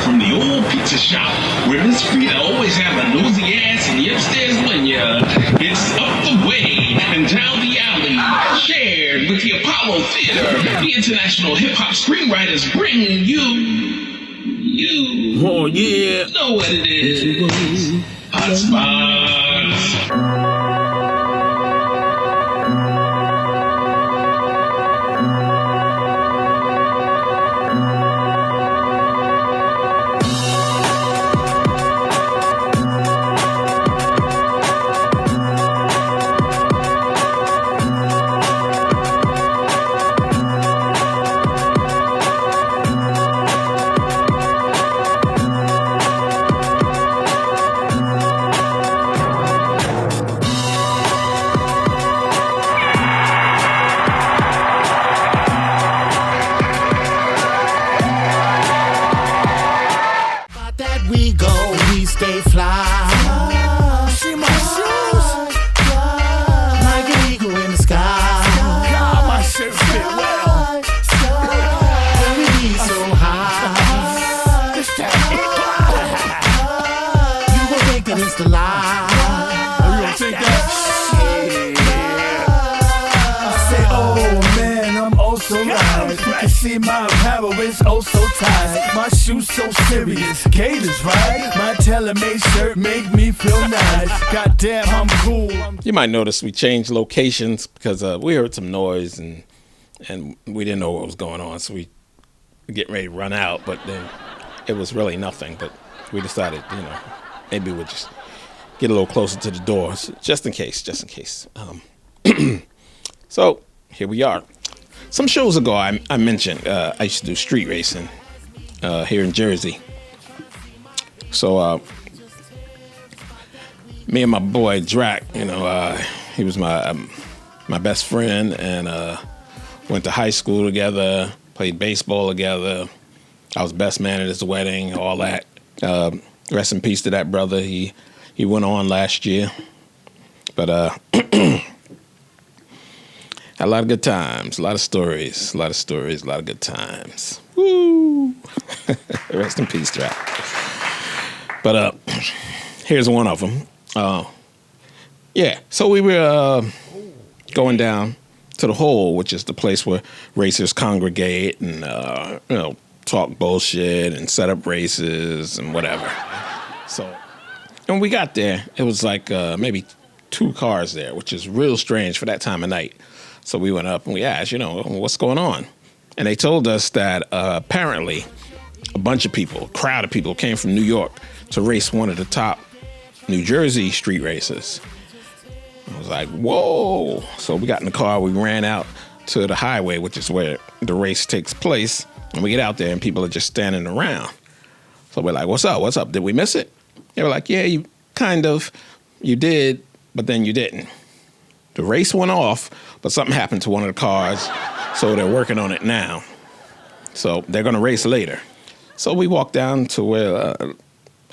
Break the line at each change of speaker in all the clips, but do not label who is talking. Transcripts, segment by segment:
from the old pizza shop where Miss Frida always have a nosy ass in the upstairs linear. It's up the way and down the alley, shared with the Apollo Theater. The international hip-hop screenwriters bring you.
Oh, yeah.
Know what it is. Hotspotz.
Stay fly. See my shoes? Like an eagle in the sky. God, my shirts fit well. When we be so high, you gon' think that it's the lie. Oh, you gon' think that? I say, oh man, I'm oh so right. You can see my apparel is oh so tight. My shoes so serious, Gators right. My tailor-made shirt make me feel nice. Goddamn, I'm cool.
You might notice we changed locations because we heard some noise and we didn't know what was going on, so we were getting ready to run out. But then it was really nothing. But we decided, maybe we'll just get a little closer to the doors, just in case. So here we are. Some shows ago, I mentioned I used to do street racing here in Jersey. So me and my boy Drac, he was my best friend, and went to high school together, played baseball together. I was best man at his wedding, all that. Rest in peace to that brother. He went on last year, but had a lot of good times, a lot of stories, a lot of good times. Woo! Rest in peace, Drac. But here's one of them. So we were going down to the Hole, which is the place where racers congregate and talk bullshit and set up races and whatever. So, and when we got there, it was like maybe 2 cars there, which is real strange for that time of night. So we went up and we asked, what's going on? And they told us that apparently a crowd of people came from New York to race one of the top New Jersey street races. I was like, whoa. So we got in the car, we ran out to the highway, which is where the race takes place. And we get out there and people are just standing around. So we're like, what's up? Did we miss it? They were like, yeah, you did, but then you didn't. The race went off, but something happened to one of the cars, so they're working on it now. So they're going to race later. So we walk down to where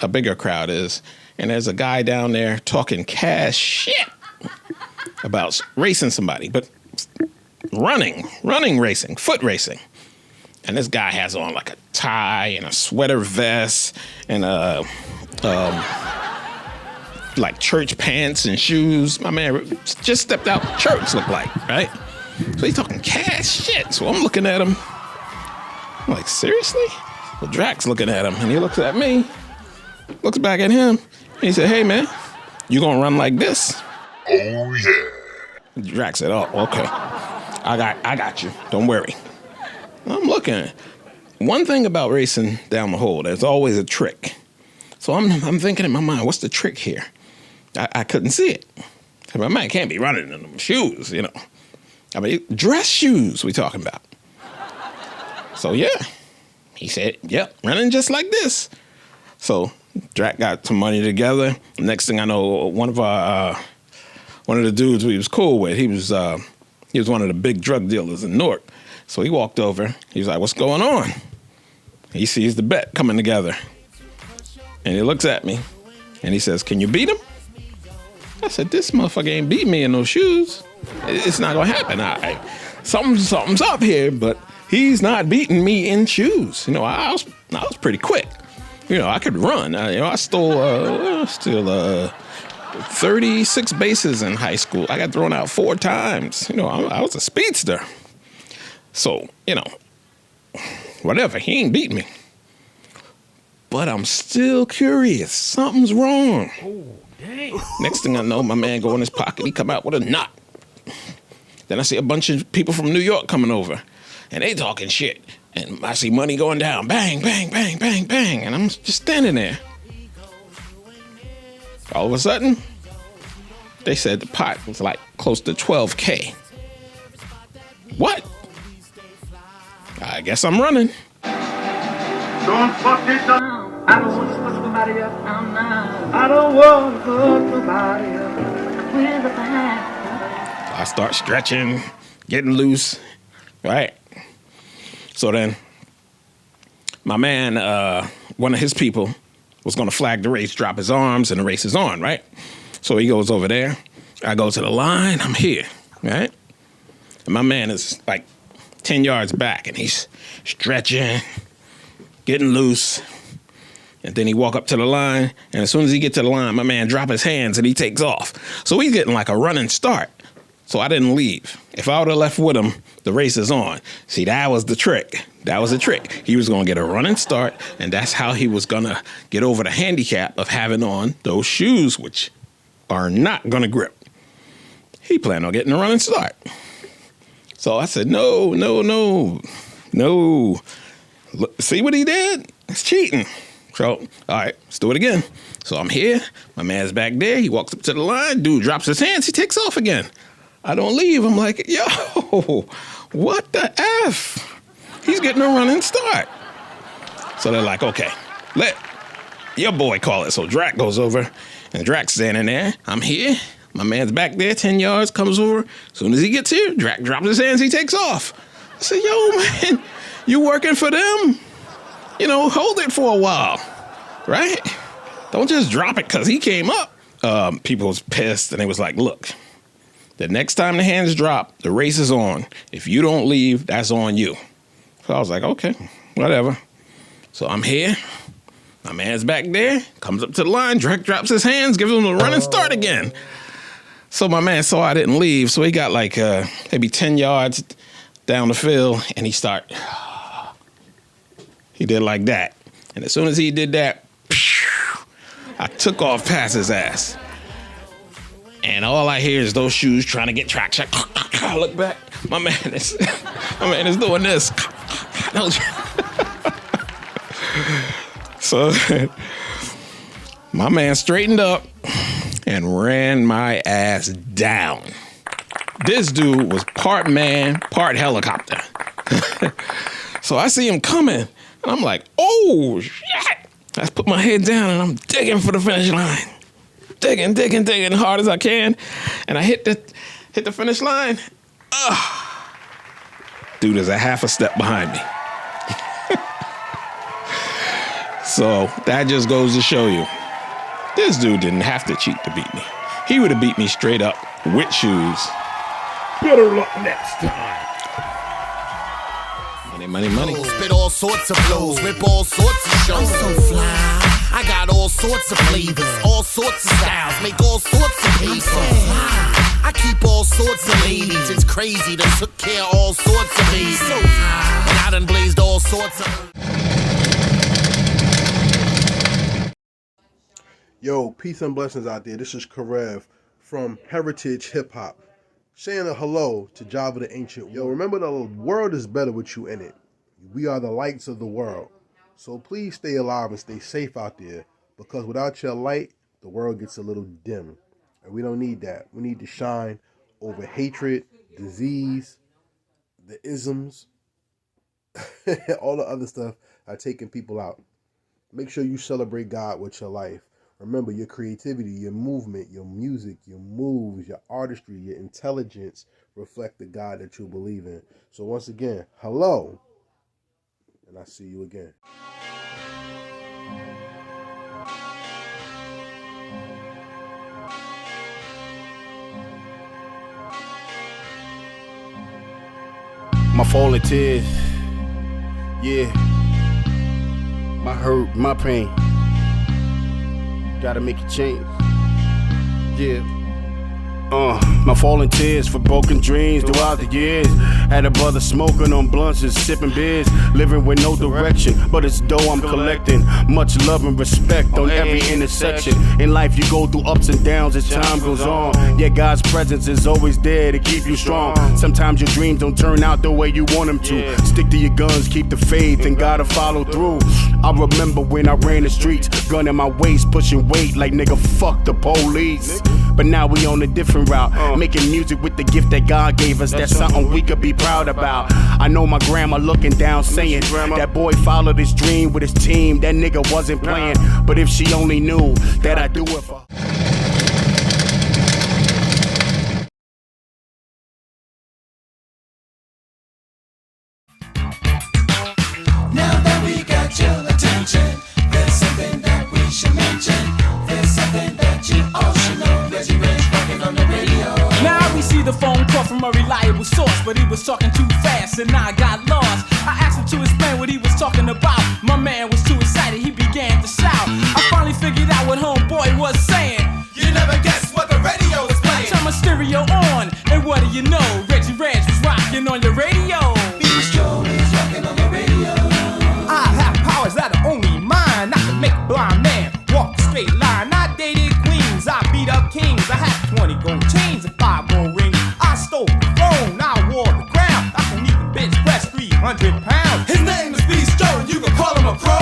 a bigger crowd is, and there's a guy down there talking cash shit about racing somebody, but running racing, foot racing. And this guy has on like a tie and a sweater vest and like church pants and shoes. My man just stepped out of church, looked like, right? So he's talking cash shit. So I'm looking at him. I'm like, seriously? Well, Drac's looking at him, and he looks at me, looks back at him, and he said, hey, man, you gonna run like this?
Oh, yeah.
Drac said, oh, okay. I got you. Don't worry. I'm looking. One thing about racing down the Hole, there's always a trick. So I'm thinking in my mind, what's the trick here? I couldn't see it. My man can't be running in them shoes, I mean, dress shoes we talking about. So, yeah. He said, yep, running just like this. So Drac got some money together. Next thing I know, one of the dudes we was cool with, he was one of the big drug dealers in Newark. So he walked over. He was like, what's going on? He sees the bet coming together. And he looks at me, and he says, can you beat him? I said, this motherfucker ain't beat me in those shoes. It's not going to happen. Something's up here, but he's not beating me in shoes. You know, I was pretty quick. You know, I could run. I stole 36 bases in high school. I got thrown out 4 times. You know, I was a speedster. So, you know, whatever. He ain't beat me. But I'm still curious. Something's wrong.
Oh, dang.
Next thing I know, my man go in his pocket. He come out with a knot. Then I see a bunch of people from New York coming over. And they talking shit. And I see money going down. Bang, bang, bang, bang, bang. And I'm just standing there. All of a sudden, they said the pot was like close to $12K. What? I guess I'm running.
Don't fuck it up. I don't want to fuck somebody up. I don't want to fuck somebody up.
I start stretching, getting loose, right? So then, my man, one of his people was going to flag the race, drop his arms, and the race is on, right? So he goes over there. I go to the line. I'm here, right? And my man is like 10 yards back, and he's stretching, getting loose. And then he walk up to the line, and as soon as he get to the line, my man drop his hands, and he takes off. So he's getting like a running start. So I didn't leave. If I would have left with him, the race is on. See, that was the trick. That was the trick. He was going to get a running start, and that's how he was going to get over the handicap of having on those shoes, which are not going to grip. He planned on getting a running start. So I said, no. Look, see what he did? It's cheating. So, all right, let's do it again. So I'm here. My man's back there. He walks up to the line. Dude drops his hands. He takes off again. I don't leave. I'm like, yo, what the F? He's getting a running start. So they're like, okay, let your boy call it. So Drac goes over, and Drac's standing there. I'm here. My man's back there, 10 yards, comes over. As soon as he gets here, Drac drops his hands. He takes off. I said, yo, man, you working for them? You know, hold it for a while, right? Don't just drop it because he came up. People was pissed, and they was like, look, the next time the hands drop, the race is on. If you don't leave, that's on you. So I was like, okay, whatever. So I'm here. My man's back there, comes up to the line, Drake drops his hands, gives him a running start again. So my man saw I didn't leave, so he got like maybe 10 yards down the field, and he did like that. And as soon as he did that, I took off past his ass. And all I hear is those shoes trying to get traction. I look back, my man is doing this. So my man straightened up and ran my ass down. This dude was part man, part helicopter. So I see him coming, and I'm like, oh, shit. I put my head down, and I'm digging for the finish line. Digging hard as I can. And I hit the finish line. Dude is a half a step behind me. So that just goes to show you, this dude didn't have to cheat to beat me. He would have beat me straight up with shoes.
Better luck next time.
Money.
Spit all sorts of flows, rip all sorts of shows. I'm so fly. I got all sorts of flavors, all sorts of styles, make all sorts of papers. I keep all sorts of ladies. It's crazy that took care of all sorts of babies. So high. And I done blazed all sorts of.
Yo, peace and blessings out there. This is Karev from Heritage Hip Hop, saying a hello to Java the Ancient. Yo, remember, the world is better with you in it. We are the lights of the world. So please stay alive and stay safe out there, because without your light, the world gets a little dim. And we don't need that. We need to shine over hatred, disease, the isms, all the other stuff are taking people out. Make sure you celebrate God with your life. Remember, your creativity, your movement, your music, your moves, your artistry, your intelligence reflect the God that you believe in. So once again, hello, and I see you again.
My fault it is.
Yeah. My hurt, my pain. Gotta make a change. Yeah. My falling tears for broken dreams throughout the years. Had a brother smoking on blunts and sipping beers, living with no direction, but it's dough I'm collecting. Much love and respect on every intersection. In life you go through ups and downs as time goes on, yet God's presence is always there to keep you strong. Sometimes your dreams don't turn out the way you want them to. Stick to your guns, keep the faith, and gotta follow through. I remember when I ran the streets, gun in my waist, pushing weight like nigga fuck the police. But now we on a different route, making music with the gift that God gave us. That's something we could be proud about. I know my grandma looking down saying that boy followed his dream with his team. That nigga wasn't playing, but if she only knew that I do it for.
Now that we got your attention, there's something that we should mention. There's something that you all should know. Reggie Ray's rocking on the radio.
Now we see the phone call from a reliable source, but he was talking too fast and I got lost. I asked him to explain what he was talking about. My man was too excited, he began to shout. I finally figured out what homeboy was saying.
You never guess what the radio is playing.
Turn my stereo on, and what do you know? Reggie Reg was rocking on your radio.
Beast Joe is rocking on the radio.
I have powers that are only mine. I can make a blind man walk a straight line. I dated queens, I beat up kings. I had 20 gold chains and 5 gold rings. I stole the throne, I wore the crown. I can even bench press 300 pounds.
His name is Beast Joe, and you can call him a pro.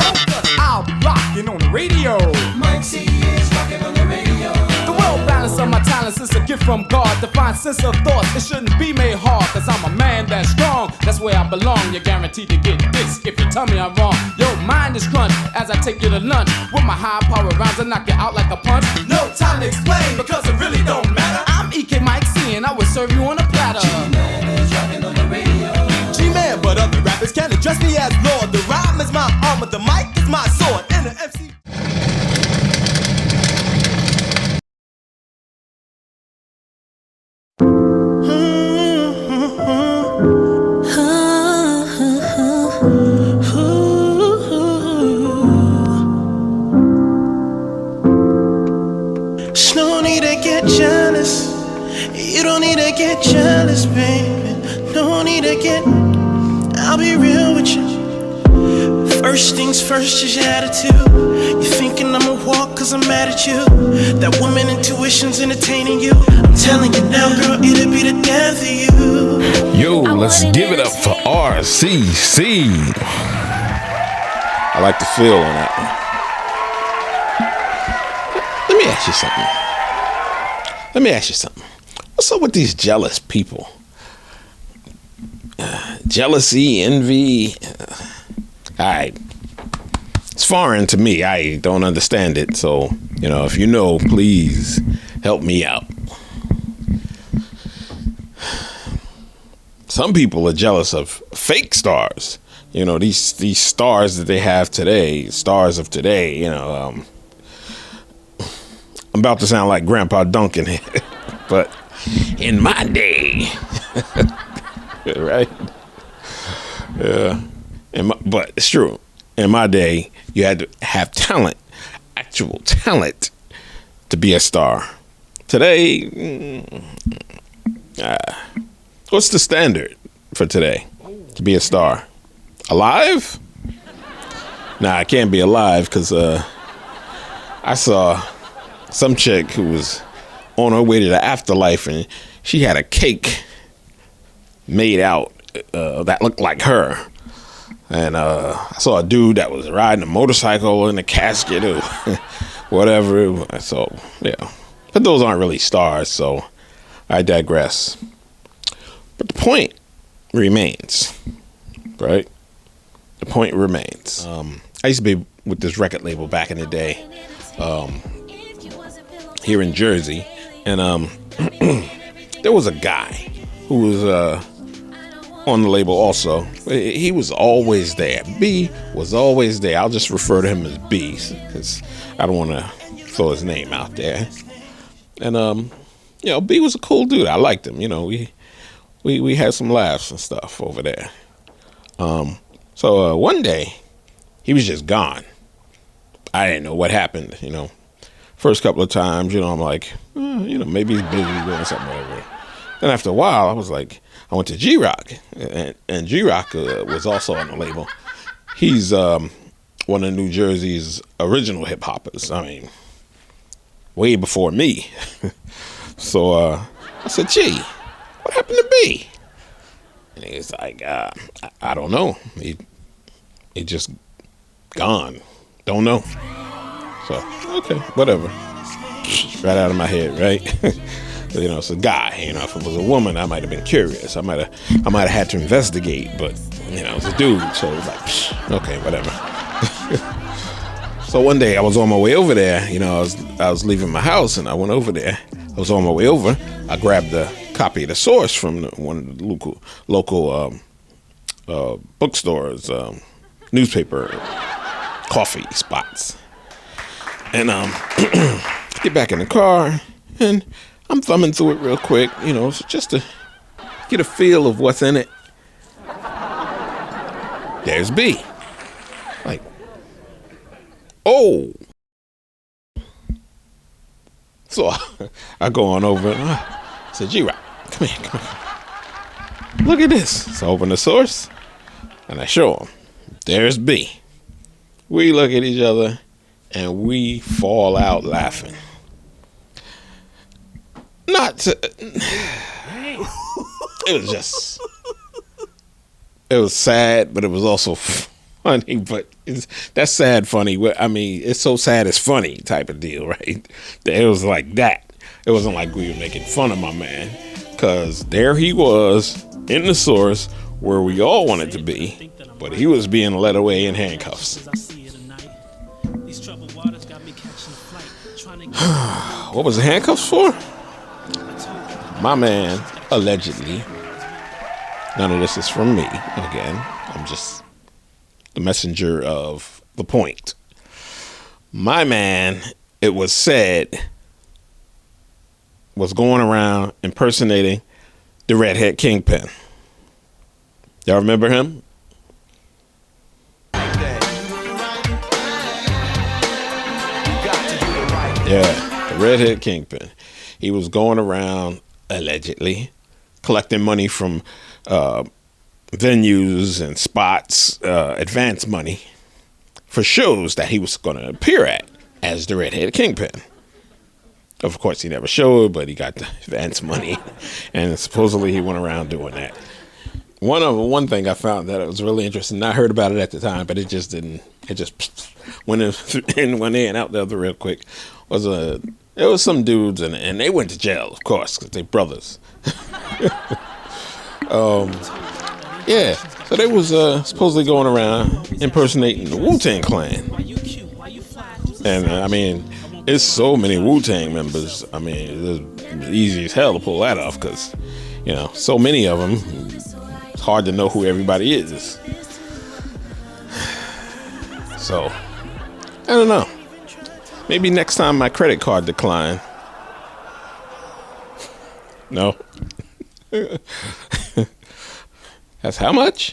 I'll be rocking on the radio.
Mike C is rocking on the radio.
The well balance of my talents is a gift from God. To find sense of thoughts, it shouldn't be made hard. Cause I'm a man that's strong, that's where I belong. You're guaranteed to get this if you tell me I'm wrong. Your mind is crunch as I take you to lunch. With my high power rounds, I knock you out like a punch.
No time to explain because it really don't matter.
I'm EK Mike C and I will serve you on a platter.
G-Man is rocking on the radio.
G-Man, but other rappers can address me as Lord. The rhyme is my armor, the mic is my sword. And the MC...
No need to get jealous. You don't need to get jealous, baby. No need to get. I'll be real with you. First things first is your attitude. You thinking I'ma walk cause I'm mad at you. That woman intuition's entertaining you. I'm telling you now, girl, it'll be the death of you.
Yo, let's give it up for RCC. I like the feel on that one. Let me ask you something. What's up with these jealous people? Jealousy, envy. It's foreign to me. I don't understand it. So, if you know, please help me out. Some people are jealous of fake stars. These stars that they have today, stars of today, I'm about to sound like Grandpa Duncan here, but in my day, right? Yeah, but it's true. In my day, you had to have talent, actual talent, to be a star. Today, what's the standard for today to be a star? Alive? Nah, I can't be alive because I saw some chick who was on her way to the afterlife and she had a cake made out that looked like her. And I saw a dude that was riding a motorcycle in a casket or whatever. So, yeah. But those aren't really stars, so I digress. But the point remains, right? The point remains. I used to be with this record label back in the day here in Jersey. And there was a guy who was on the label also. He was always there. B was always there. I'll just refer to him as B because I don't want to throw his name out there. And B was a cool dude. I liked him. We had some laughs and stuff over there. So one day, he was just gone. I didn't know what happened, you know. First couple of times, you know, I'm like, you know, maybe he's busy doing something, whatever. Then after a while, I was like, I went to G-Rock, and G-Rock was also on the label. He's one of New Jersey's original hip hoppers. I mean, way before me. So I said, G, what happened to B? And he's like, I don't know. He just gone. Don't know. So, okay, whatever. Right out of my head, right? You know, it's a guy. You know, if it was a woman, I might have been curious. I might have had to investigate, but you know, it's a dude, so it was like, okay, whatever. So one day I was on my way over there. You know, I was leaving my house and I went over there. I was on my way over. I grabbed a copy of The Source from one of the local bookstores, newspaper, coffee spots. And get back in the car, and I'm thumbing through it real quick, you know, just to get a feel of what's in it. There's B. Like, oh. So I go on over and I said, G-Rock, come here. Look at this. So I open The Source, and I show him. There's B. We look at each other, and we fall out laughing. It was sad, but it was also funny. But that's sad funny. I mean, it's so sad it's funny type of deal, right? It was like that. It wasn't like we were making fun of my man, because there he was in The Source where we all wanted to be, but he was being led away in handcuffs. What was the handcuffs for? My man, allegedly. None of this is from me. Again, I'm just the messenger of the point. My man, it was said, was going around impersonating the redhead kingpin. Y'all remember him? Yeah, the redhead kingpin. He was going around, allegedly, collecting money from venues and spots, advance money, for shows that he was going to appear at as the redhead kingpin. Of course, he never showed, but he got the advance money, and supposedly he went around doing that. One thing I found that it was really interesting. I heard about it at the time, but it just went in out the other real quick. It was some dudes, and they went to jail, of course, because they brothers. Yeah, so they was supposedly going around impersonating the Wu-Tang Clan. And I mean, it's so many Wu-Tang members. I mean, it's easy as hell to pull that off, because, you know, so many of them, it's hard to know who everybody is. So, I don't know. Maybe next time my credit card decline. No. That's how much?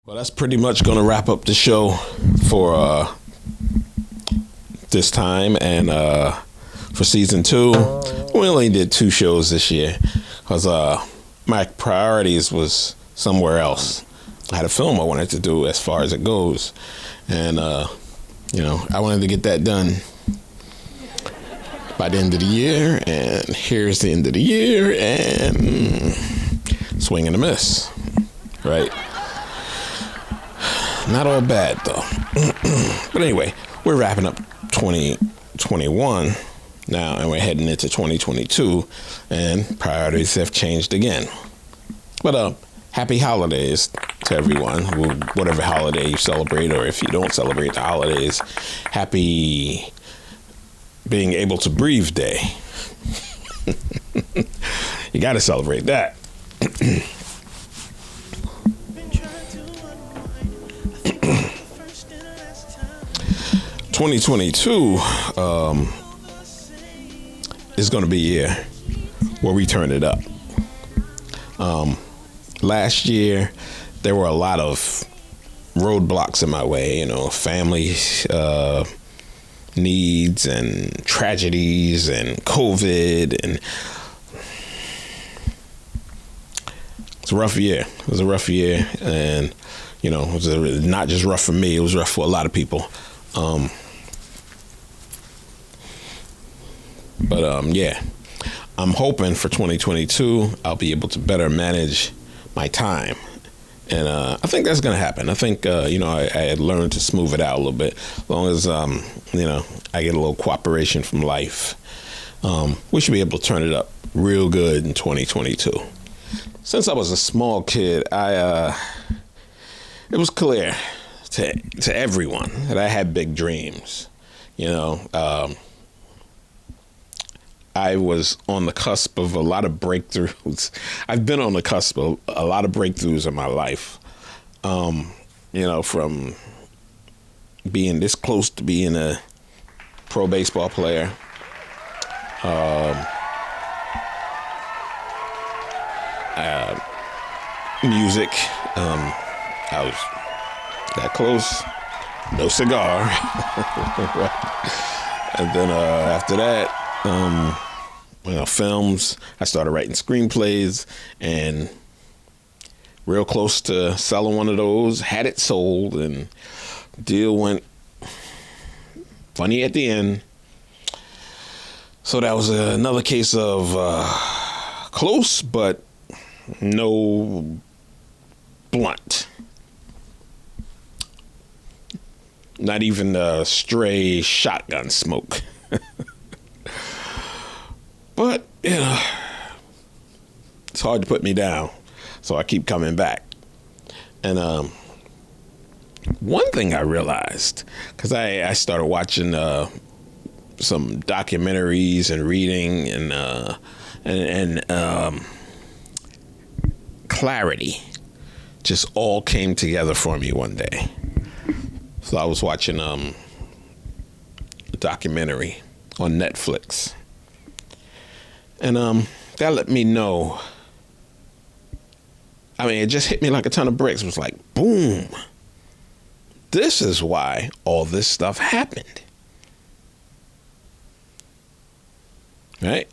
Well, that's pretty much going to wrap up the show for this time and for season 2. We only did 2 shows this year because my priorities was somewhere else. I had a film I wanted to do as far as it goes. And, you know, I wanted to get that done by the end of the year. And here's the end of the year. And swing and a miss. Right? Not all bad, though. But anyway, we're wrapping up 2021 now. And we're heading into 2022. And priorities have changed again. But, happy holidays to everyone, whatever holiday you celebrate, or if you don't celebrate the holidays, happy being able to breathe day. You got to celebrate that. 2022 is going to be a year where we turn it up. last year there were a lot of roadblocks in my way, family needs and tragedies and COVID, and it's a rough year. It was a rough year, and it was not just rough for me, it was rough for a lot of people. Yeah, I'm hoping for 2022 I'll be able to better manage my time. And I think that's going to happen. I think, I had learned to smooth it out a little bit. As long as, I get a little cooperation from life, we should be able to turn it up real good in 2022. Since I was a small kid, it was clear to everyone that I had big dreams. I was on the cusp of a lot of breakthroughs. I've been on the cusp of a lot of breakthroughs in my life. From being this close to being a pro baseball player. Music. I was that close. No cigar. And then after that, films. I started writing screenplays, and real close to selling one of those. Had it sold, and deal went funny at the end. So that was another case of close, but no blunt. Not even stray shotgun smoke. But, it's hard to put me down, so I keep coming back. And one thing I realized, because I started watching some documentaries and reading, and clarity just all came together for me one day. So I was watching a documentary on Netflix. And that let me know. I mean, it just hit me like a ton of bricks. It was like, boom. This is why all this stuff happened. Right?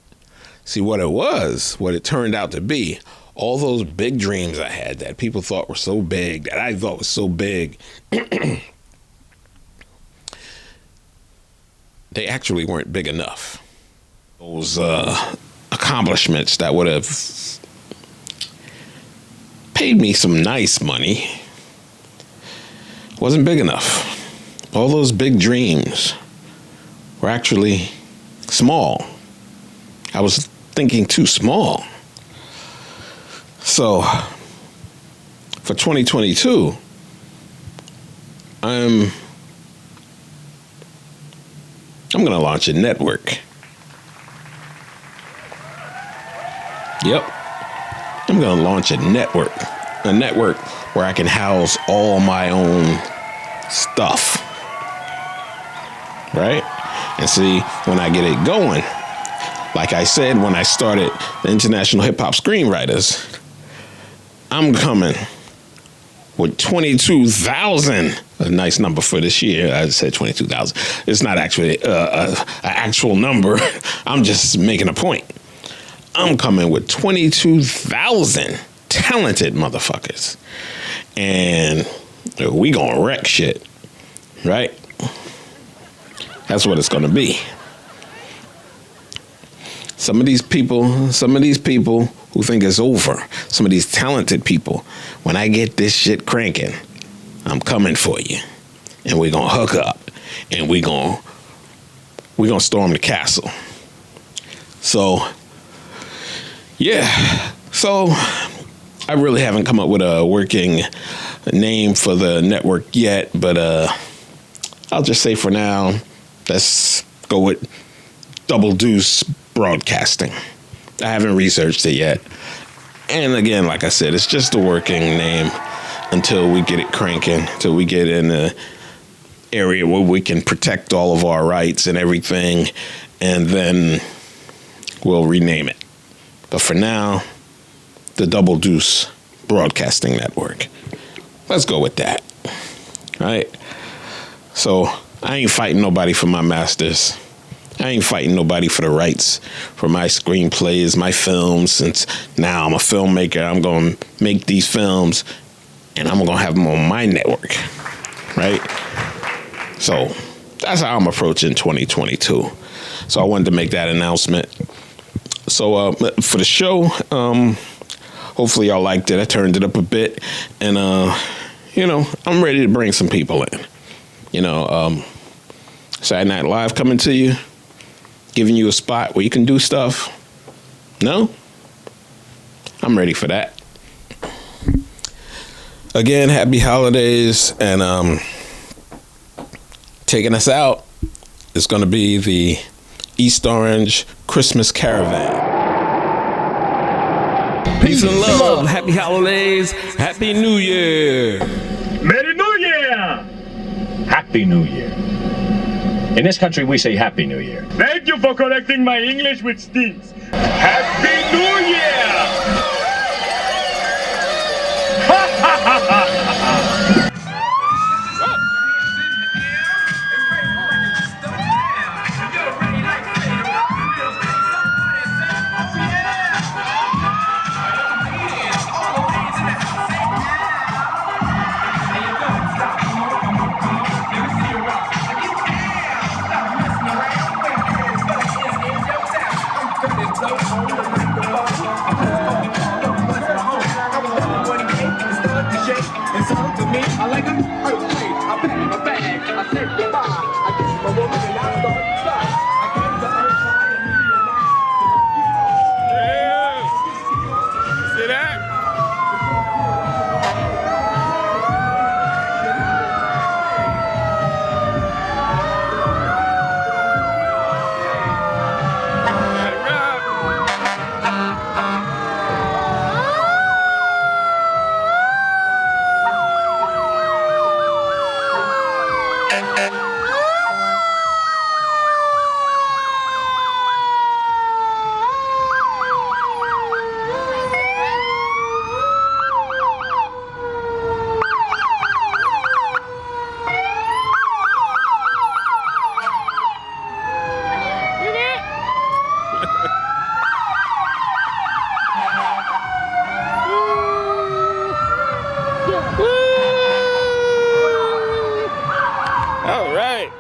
See, what it turned out to be, all those big dreams I had that people thought were so big, that I thought was so big, they actually weren't big enough. Those accomplishments that would have paid me some nice money wasn't big enough. All those big dreams were actually small. I was thinking too small. So for 2022, I'm going to launch a network. Yep. I'm going to launch a network where I can house all my own stuff. Right? And see, when I get it going, like I said, when I started the International Hip Hop Screenwriters, I'm coming with 22,000, a nice number for this year. I said 22,000. It's not actually an actual number. I'm just making a point. I'm coming with 22,000 talented motherfuckers. And we gonna wreck shit, right? That's what it's gonna be. Some of these people who think it's over, some of these talented people, when I get this shit cranking, I'm coming for you. And we're gonna hook up, and we're gonna storm the castle. So, yeah. So, I really haven't come up with a working name for the network yet, but I'll just say for now, let's go with Double Deuce Broadcasting. I haven't researched it yet. And again, like I said, it's just a working name until we get it cranking, until we get in an area where we can protect all of our rights and everything, and then we'll rename it. But for now, the Double Deuce Broadcasting Network. Let's go with that. All right? So I ain't fighting nobody for my masters. I ain't fighting nobody for the rights for my screenplays, my films. Since now I'm a filmmaker, I'm going to make these films and I'm going to have them on my network, right? So that's how I'm approaching 2022. So I wanted to make that announcement. So for the show, hopefully y'all liked it. I turned it up a bit. And, I'm ready to bring some people in. Saturday Night Live coming to you. Giving you a spot where you can do stuff. No? I'm ready for that. Again, happy holidays. And taking us out is going to be the East Orange Christmas Caravan. Peace and love. Happy holidays. Happy New Year.
Merry New Year.
Happy New Year. In this country, we say Happy New Year.
Thank you for correcting my English with stinks. Happy New Year! Ha ha ha ha! I like an earthquake. I pack my bag. I say goodbye. I kiss my woman and I start to fly. I came to earth fly and
Yeah. See that? All right.